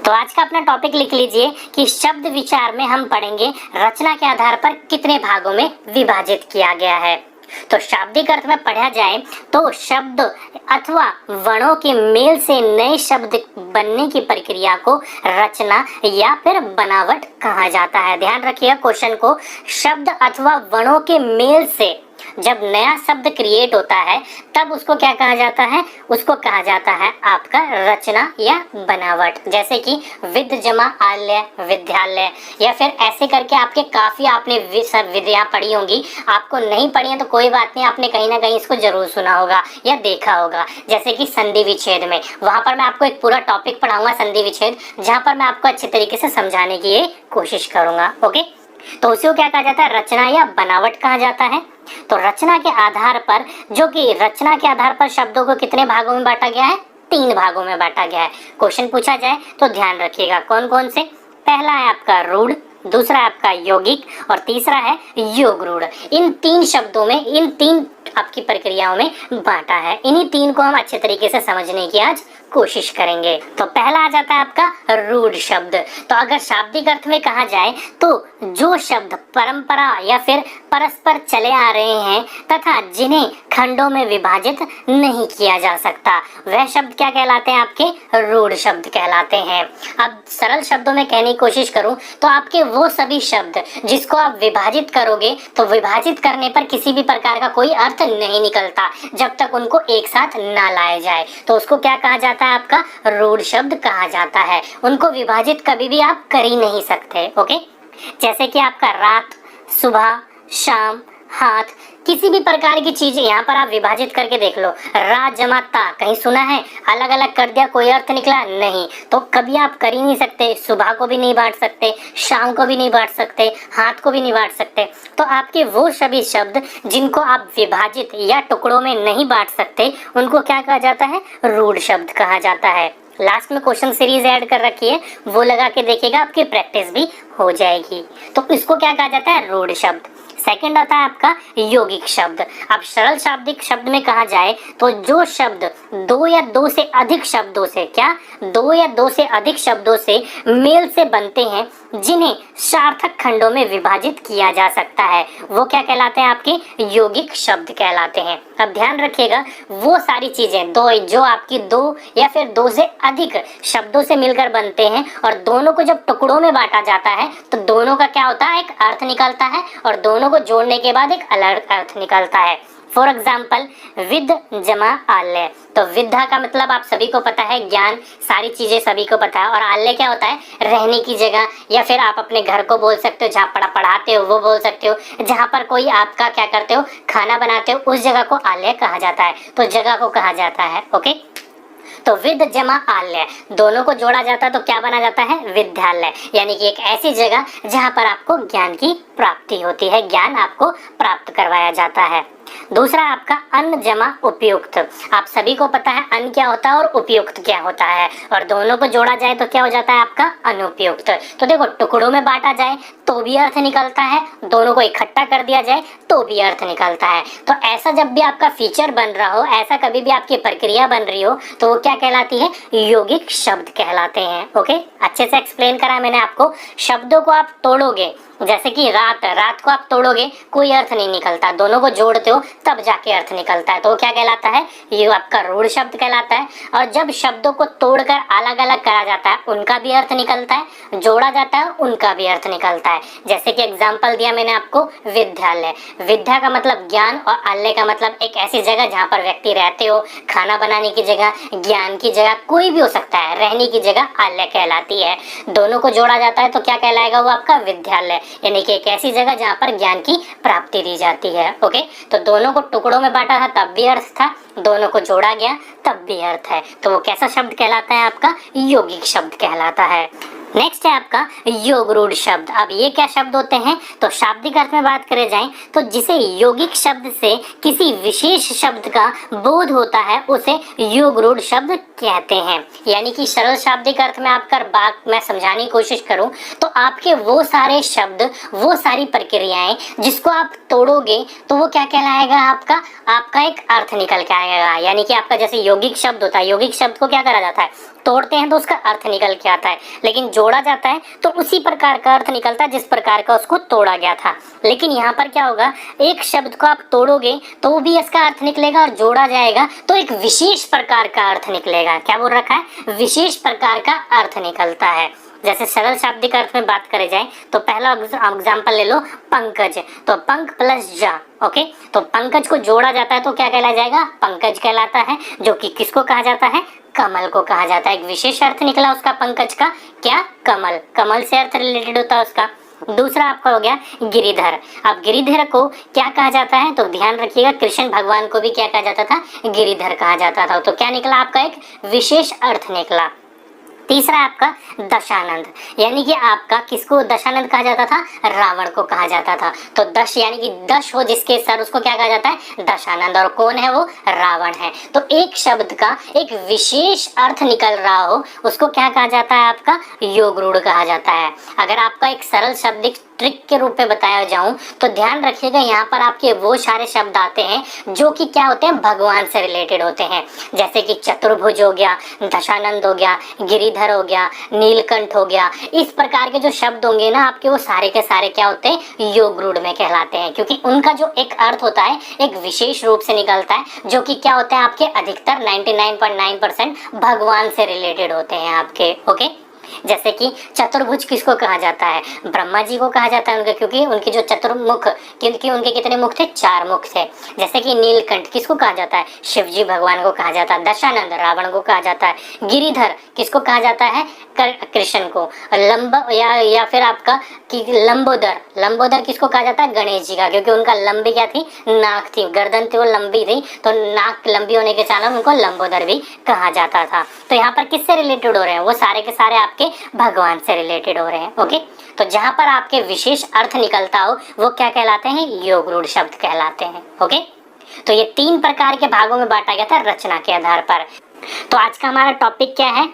तो आज का अपना टॉपिक लिख लीजिए कि शब्द विचार में हम पढ़ेंगे रचना के आधार पर कितने भागों में विभाजित किया गया है। तो शाब्दिक अर्थ में पढ़ा जाए तो शब्द अथवा वर्णों के मेल से नए शब्द बनने की प्रक्रिया को रचना या फिर बनावट कहा जाता है। ध्यान रखिएगा क्वेश्चन को, शब्द अथवा वर्णों के मेल से जब नया शब्द क्रिएट होता है तब उसको क्या कहा जाता है, उसको कहा जाता है आपका रचना या बनावट। जैसे कि विद जमा आलय विद्यालय, या फिर ऐसे करके आपके काफी आपने विधियां पढ़ी होंगी, आपको नहीं पढ़ी है तो कोई बात नहीं, आपने कहीं ना कहीं इसको जरूर सुना होगा या देखा होगा। जैसे कि संधि विच्छेद में, वहां पर मैं आपको एक पूरा टॉपिक पढ़ाऊंगा संधि विच्छेद, जहां पर मैं आपको अच्छे तरीके से समझाने की ये कोशिश करूंगा। ओके, तो उसी को क्या कहा जाता है, रचना या बनावट कहा जाता है। तो रचना के आधार पर, जो कि रचना के आधार पर शब्दों को कितने भागों में बांटा गया है, 3 भागों में बांटा गया है। क्वेश्चन पूछा जाए तो ध्यान रखिएगा कौन कौन से। पहला है आपका रूढ़, दूसरा है आपका यौगिक और तीसरा है योग रूढ़। इन 3 शब्दों में, इन 3 आपकी प्रक्रियाओं में बांटा है। इन्हीं 3 को हम अच्छे तरीके से समझने की आज कोशिश करेंगे। तो पहला आ जाता है आपका रूढ़ शब्द। तो अगर शाब्दिक अर्थ में कहा जाए तो जो शब्द परंपरा या फिर परस्पर चले आ रहे हैं तथा जिन्हें खंडों में विभाजित नहीं किया जा सकता, वह शब्द क्या कहलाते हैं, आपके रूढ़ शब्द कहलाते हैं। अब सरल शब्दों में कहने की कोशिश करूं तो आपके वो सभी शब्द जिसको आप विभाजित करोगे तो विभाजित करने पर किसी भी प्रकार का कोई अर्थ नहीं निकलता जब तक उनको एक साथ ना लाया जाए, तो उसको क्या कहा जाता है, आपका रूढ़ शब्द कहा जाता है। उनको विभाजित कभी भी आप कर ही नहीं सकते। ओके, जैसे कि आपका रात, सुबह, शाम, हाथ, किसी भी प्रकार की चीज यहाँ पर आप विभाजित करके देख लो। रात जमा ता, कहीं सुना है, अलग अलग कर दिया कोई अर्थ निकला नहीं, तो कभी आप कर ही नहीं सकते। सुबह को भी नहीं बांट सकते, शाम को भी नहीं बांट सकते, हाथ को भी नहीं बांट सकते। तो आपके वो सभी शब्द जिनको आप विभाजित या टुकड़ों में नहीं बांट सकते उनको क्या कहा जाता है, रूढ़ शब्द कहा जाता है। लास्ट में क्वेश्चन सीरीज ऐड कर रखी है, वो लगा के देखिएगा, आपकी प्रैक्टिस भी हो जाएगी। तो इसको क्या कहा जाता है, रूढ़ शब्द। सेकंड आता है आपका यौगिक शब्द। अब सरल शाब्दिक शब्द में कहा जाए तो जो शब्द 2 या 2 से अधिक शब्दों से, क्या 2 या 2 से अधिक शब्दों से मेल से बनते हैं जिन्हें सार्थक खंडों में विभाजित किया जा सकता है, वो क्या कहलाते हैं, आपके यौगिक शब्द कहलाते हैं। अब ध्यान रखिएगा वो सारी चीजें जो आपकी 2 या फिर 2 से अधिक शब्दों से मिलकर बनते हैं और दोनों को जब टुकड़ों में बांटा जाता है तो दोनों का क्या होता है, एक अर्थ निकलता है और दोनों को जोड़ने के बाद एक अलग अर्थ निकलता है। फॉर एग्जाम्पल विद जमा आलय, तो विद्या का मतलब आप सभी को पता है, ज्ञान, सारी चीजें सभी को पता है। और आलय क्या होता है, रहने की जगह, या फिर आप अपने घर को बोल सकते हो, जहाँ पढ़ाते हो वो बोल सकते हो, जहाँ पर कोई आपका क्या करते हो, खाना बनाते हो, उस जगह को आलय कहा जाता है, तो जगह को कहा जाता है। ओके, तो विद जमा आलय, दोनों को जोड़ा जाता है तो क्या बना जाता है, विद्यालय, यानी कि एक ऐसी जगह जहाँ पर आपको ज्ञान की प्राप्ति होती है, ज्ञान आपको प्राप्त करवाया जाता है। दूसरा आपका अन्न जमा उपयुक्त। आप सभी को पता है अन्न क्या होता है और उपयुक्त क्या होता है, और दोनों को जोड़ा जाए तो क्या हो जाता है, आपका अनुपयुक्त। तो देखो टुकड़ों में बांटा जाए तो भी अर्थ निकलता है, दोनों को इकट्ठा कर दिया जाए तो भी अर्थ निकलता है। तो ऐसा जब भी आपका फीचर बन रहा हो, ऐसा कभी भी आपकी प्रक्रिया बन रही हो, तो वो क्या कहलाती है, यौगिक शब्द कहलाते हैं। ओके, अच्छे से एक्सप्लेन करा मैंने आपको। शब्दों को आप तोड़ोगे, जैसे कि रात को आप तोड़ोगे कोई अर्थ नहीं निकलता, दोनों को जोड़ते हो तब जाके अर्थ निकलता है, तो वो क्या कहलाता है, ये आपका रूढ़ शब्द कहलाता है। और जब शब्दों को तोड़कर अलग अलग करा जाता है उनका भी अर्थ निकलता है, जोड़ा जाता है उनका भी अर्थ निकलता है। जैसे कि एग्जाम्पल दिया मैंने आपको, विद्यालय, विद्या का मतलब ज्ञान और आलय का मतलब एक ऐसी जगह जहाँ पर व्यक्ति रहते हो, खाना बनाने की जगह, ज्ञान की जगह, कोई भी हो सकता है, रहने की जगह आलय कहलाती है। दोनों को जोड़ा जाता है तो क्या कहलाएगा, वो आपका विद्यालय, यानी कि एक ऐसी जगह जहाँ पर ज्ञान की प्राप्ति दी जाती है। ओके, तो दोनों को टुकड़ों में बांटा था तब भी अर्थ था, दोनों को जोड़ा गया तब भी अर्थ है, तो वो कैसा शब्द कहलाता है, आपका यौगिक शब्द कहलाता है। नेक्स्ट है आपका योग रूढ़ शब्द। अब ये क्या शब्द होते हैं, तो शाब्दिक अर्थ में बात करे जाए तो जिसे यौगिक शब्द से किसी विशेष शब्द का बोध होता है उसे योग रूढ़ शब्द कहते हैं। यानी कि सरल शाब्दिक अर्थ में आपका बात मैं समझाने की कोशिश करूं तो आपके वो सारे शब्द, वो सारी प्रक्रियाएं जिसको आप तोड़ोगे तो वो क्या कहलाएगा, आपका एक अर्थ निकल के आएगा। यानी कि आपका जैसे यौगिक शब्द होता है, यौगिक शब्द को क्या करा जाता है, तोड़ते हैं तो उसका अर्थ निकल के आता है, लेकिन जोड़ा जाता है तो उसी प्रकार का अर्थ निकलता है जिस प्रकार का उसको तोड़ा गया था। लेकिन यहाँ पर क्या होगा, एक शब्द को आप तोड़ोगे तो वो भी इसका अर्थ निकलेगा, और जोड़ा जाएगा तो एक विशेष प्रकार का अर्थ निकलेगा। क्या बोल रखा है, विशेष प्रकार का अर्थ निकलता है। जैसे सरल शाब्दिक अर्थ में बात करे जाए तो पहला एग्जाम्पल ले लो, पंकज। तो पंक प्लस जा, ओके, तो पंकज को जोड़ा जाता है तो क्या कहला जाएगा, पंकज कहलाता है, जो कि किसको कहा जाता है, कमल को कहा जाता है। एक विशेष अर्थ निकला उसका पंकज का, क्या, कमल, कमल से अर्थ रिलेटेड होता है उसका। दूसरा आपका हो गया गिरिधर। अब गिरिधर को क्या कहा जाता है, तो ध्यान रखिएगा, कृष्ण भगवान को भी क्या कहा जाता था, गिरिधर कहा जाता था। तो क्या निकला आपका, एक विशेष अर्थ निकला। तीसरा आपका दशानंद, यानी कि आपका किसको दशानंद कहा जाता था, रावण को कहा जाता था। तो दश यानी कि 10 हो जिसके सर, उसको क्या कहा जाता है, दशानंद, और कौन है वो, रावण है। तो एक शब्द का एक विशेष अर्थ निकल रहा हो उसको क्या कहा जाता है, आपका योग रूढ़ कहा जाता है। अगर आपका एक सरल शब्दिक ट्रिक के रूप में बताया जाऊं तो ध्यान रखिएगा, यहाँ पर आपके वो सारे शब्द आते हैं जो कि क्या होते हैं, भगवान से रिलेटेड होते हैं। जैसे कि चतुर्भुज हो गया, दशानंद हो गया, गिरिधर हो गया, नीलकंठ हो गया। इस प्रकार के जो शब्द होंगे ना आपके, वो सारे के सारे क्या होते हैं, योग रूढ़ में कहलाते हैं, क्योंकि उनका जो एक अर्थ होता है एक विशेष रूप से निकलता है, जो कि क्या होते हैं आपके अधिकतर 99.9% भगवान से रिलेटेड होते हैं आपके, ओके। जैसे कि चतुर्भुज किसको कहा जाता है, ब्रह्मा जी को कहा जाता है उनके, क्योंकि उनके जो चतुर्मुख, क्योंकि उनके कितने मुख थे, 4 मुख थे। जैसे कि नीलकंठ किसको कहा जाता है, शिव जी भगवान को कहा जाता है। दशानंद रावण को कहा जाता है। गिरिधर किसको कहा जाता है, कृष्ण को। या फिर आपका कि लंबोदर, लंबोदर किसको कहा जाता है, गणेश जी का, क्योंकि उनका लंबी क्या थी, नाक थी, गर्दन थी वो लंबी थी, तो नाक लंबी होने के कारण उनको लंबोदर भी कहा जाता था। तो यहाँ पर किससे रिलेटेड हो रहे हैं, वो सारे के सारे आपके भगवान से रिलेटेड हो रहे हैं, ओके। तो जहां पर आपके विशेष अर्थ निकलता हो वो क्या कहलाते हैं, योग रूढ़ शब्द कहलाते हैं, ओके। तो ये 3 प्रकार के भागों में बांटा गया था रचना के आधार पर। तो आज का हमारा टॉपिक क्या है,